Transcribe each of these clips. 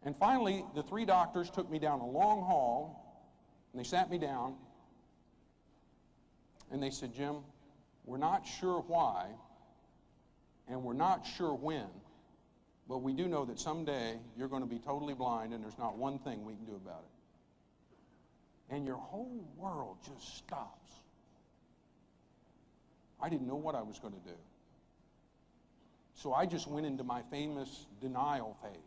And finally, the 3 doctors took me down a long hall, and they sat me down, and they said, Jim, we're not sure why, and we're not sure when, but we do know that someday you're going to be totally blind, and there's not one thing we can do about it. And your whole world just stops. I didn't know what I was going to do. So I just went into my famous denial phase.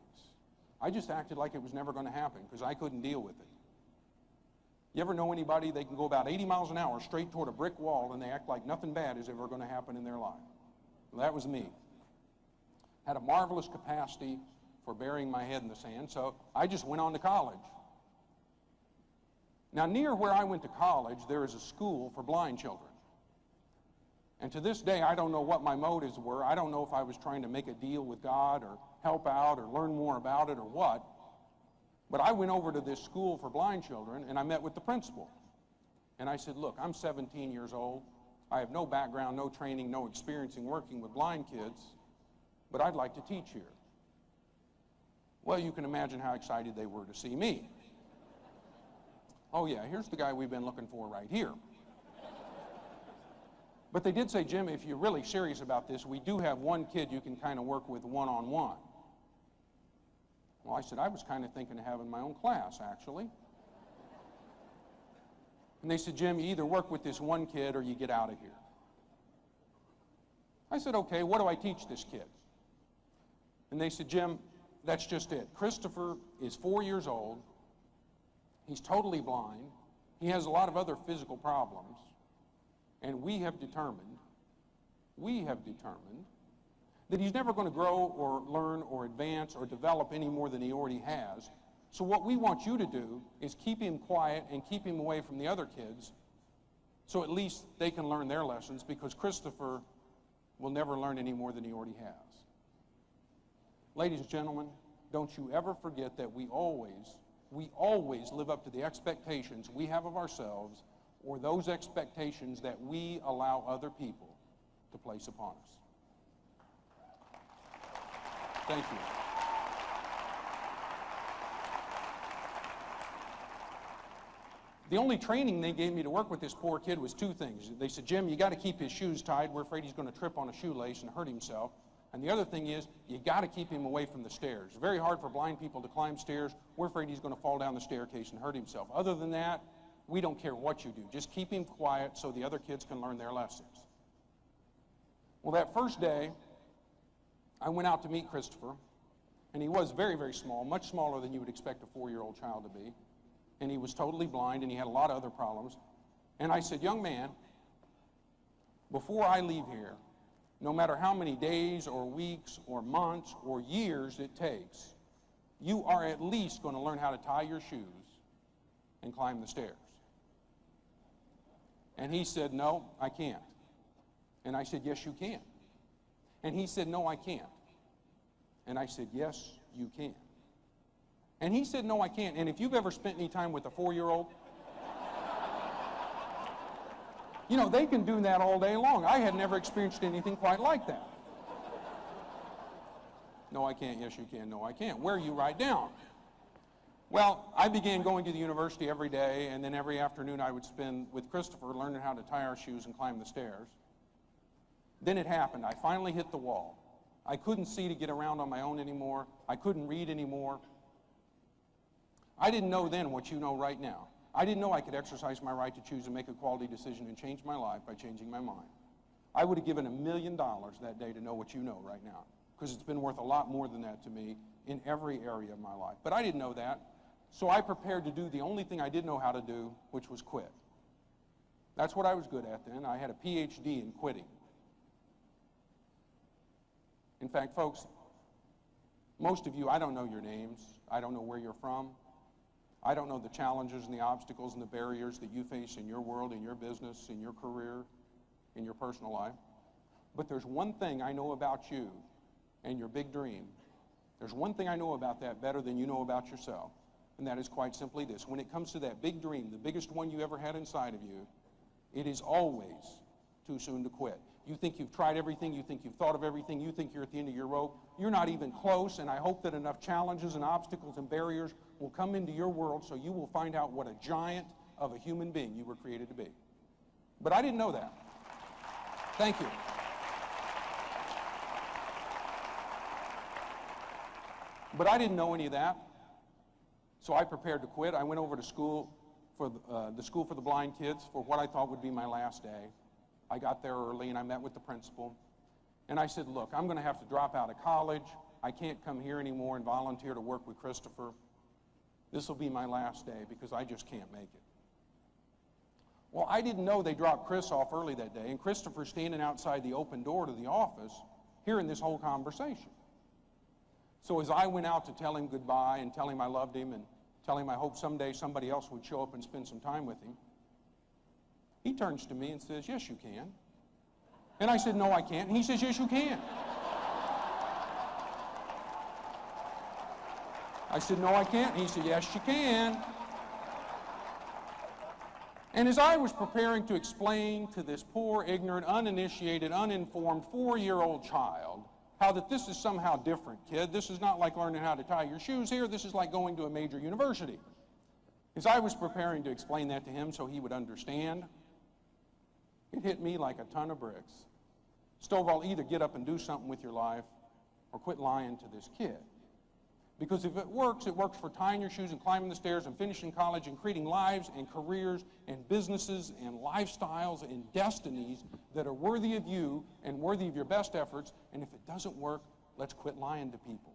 I just acted like it was never going to happen because I couldn't deal with it. You ever know anybody, they can go about 80 miles an hour straight toward a brick wall and they act like nothing bad is ever going to happen in their life? Well, that was me. Had a marvelous capacity for burying my head in the sand, so I just went on to college. Now, near where I went to college, there is a school for blind children. And to this day, I don't know what my motives were. I don't know if I was trying to make a deal with God or help out or learn more about it or what. But I went over to this school for blind children, and I met with the principal. And I said, look, I'm 17 years old. I have no background, no training, no experience in working with blind kids, but I'd like to teach here. Well, you can imagine how excited they were to see me. Oh yeah, here's the guy we've been looking for right here. But they did say, Jim, if you're really serious about this, we do have one kid you can kind of work with one-on-one. Well, I said, I was kind of thinking of having my own class, actually. And they said, Jim, you either work with this one kid or you get out of here. I said, okay, what do I teach this kid? And they said, Jim, that's just it. Christopher is 4 years old. He's totally blind. He has a lot of other physical problems. And we have determined that he's never going to grow or learn or advance or develop any more than he already has. So what we want you to do is keep him quiet and keep him away from the other kids so at least they can learn their lessons, because Christopher will never learn any more than he already has. Ladies and gentlemen, don't you ever forget that we always live up to the expectations we have of ourselves, or those expectations that we allow other people to place upon us. Thank you. The only training they gave me to work with this poor kid was 2 things. They said, Jim, you got to keep his shoes tied. We're afraid he's going to trip on a shoelace and hurt himself. And the other thing is, you got to keep him away from the stairs. It's very hard for blind people to climb stairs. We're afraid he's going to fall down the staircase and hurt himself. Other than that, we don't care what you do. Just keep him quiet so the other kids can learn their lessons. Well, that first day, I went out to meet Christopher, and he was very, very small, much smaller than you would expect a 4-year-old child to be. And he was totally blind, and he had a lot of other problems. And I said, young man, before I leave here, no matter how many days or weeks or months or years it takes, you are at least going to learn how to tie your shoes and climb the stairs. And he said, no, I can't. And I said, yes, you can. And he said, no, I can't. And I said, yes, you can. And he said, no, I can't. And if you've ever spent any time with a 4-year-old, you know, they can do that all day long. I had never experienced anything quite like that. No, I can't. Yes, you can. No, I can't. Where are you? Right down. Well, I began going to the university every day, and then every afternoon I would spend with Christopher learning how to tie our shoes and climb the stairs. Then it happened. I finally hit the wall. I couldn't see to get around on my own anymore. I couldn't read anymore. I didn't know then what you know right now. I didn't know I could exercise my right to choose and make a quality decision and change my life by changing my mind. I would have given $1 million that day to know what you know right now, because it's been worth a lot more than that to me in every area of my life. But I didn't know that, so I prepared to do the only thing I did know how to do, which was quit. That's what I was good at then. I had a PhD in quitting. In fact, folks, most of you, I don't know your names. I don't know where you're from. I don't know the challenges and the obstacles and the barriers that you face in your world, in your business, in your career, in your personal life. But there's one thing I know about you and your big dream. There's one thing I know about that better than you know about yourself, and that is quite simply this. When it comes to that big dream, the biggest one you ever had inside of you, it is always too soon to quit. You think you've tried everything, you think you've thought of everything, you think you're at the end of your rope. You're not even close, and I hope that enough challenges and obstacles and barriers will come into your world so you will find out what a giant of a human being you were created to be. But I didn't know that. Thank you. But I didn't know any of that, so I prepared to quit. I went over to school for the School for the Blind Kids for what I thought would be my last day. I got there early and I met with the principal. And I said, look, I'm going to have to drop out of college. I can't come here anymore and volunteer to work with Christopher. This will be my last day because I just can't make it. Well, I didn't know they dropped Chris off early that day, and Christopher's standing outside the open door to the office hearing this whole conversation. So as I went out to tell him goodbye and tell him I loved him and tell him I hope someday somebody else would show up and spend some time with him, he turns to me and says, yes, you can. And I said, no, I can't. And he says, yes, you can. I said, no, I can't. And he said, yes, you can. And as I was preparing to explain to this poor, ignorant, uninitiated, uninformed 4-year-old child how that this is somehow different, kid. This is not like learning how to tie your shoes here. This is like going to a major university. As I was preparing to explain that to him so he would understand, it hit me like a ton of bricks. Stovall, either get up and do something with your life or quit lying to this kid. Because if it works for tying your shoes and climbing the stairs and finishing college and creating lives and careers and businesses and lifestyles and destinies that are worthy of you and worthy of your best efforts. And if it doesn't work, let's quit lying to people.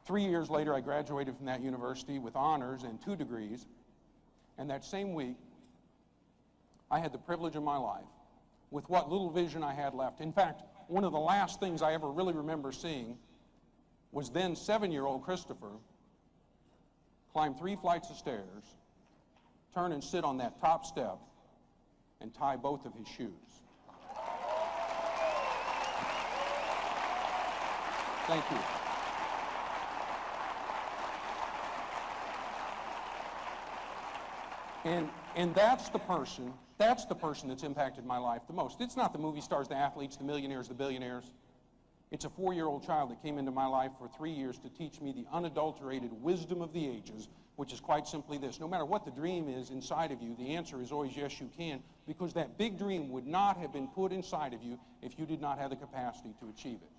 Three years later, I graduated from that university with honors and 2 degrees. And that same week, I had the privilege of my life, with what little vision I had left. In fact, one of the last things I ever really remember seeing was then 7-year-old Christopher climb 3 flights of stairs, turn and sit on that top step, and tie both of his shoes. Thank you. And that's the person that's impacted my life the most. It's not the movie stars, the athletes, the millionaires, the billionaires. It's a 4-year-old child that came into my life for 3 years to teach me the unadulterated wisdom of the ages, which is quite simply this. No matter what the dream is inside of you, the answer is always yes, you can, because that big dream would not have been put inside of you if you did not have the capacity to achieve it.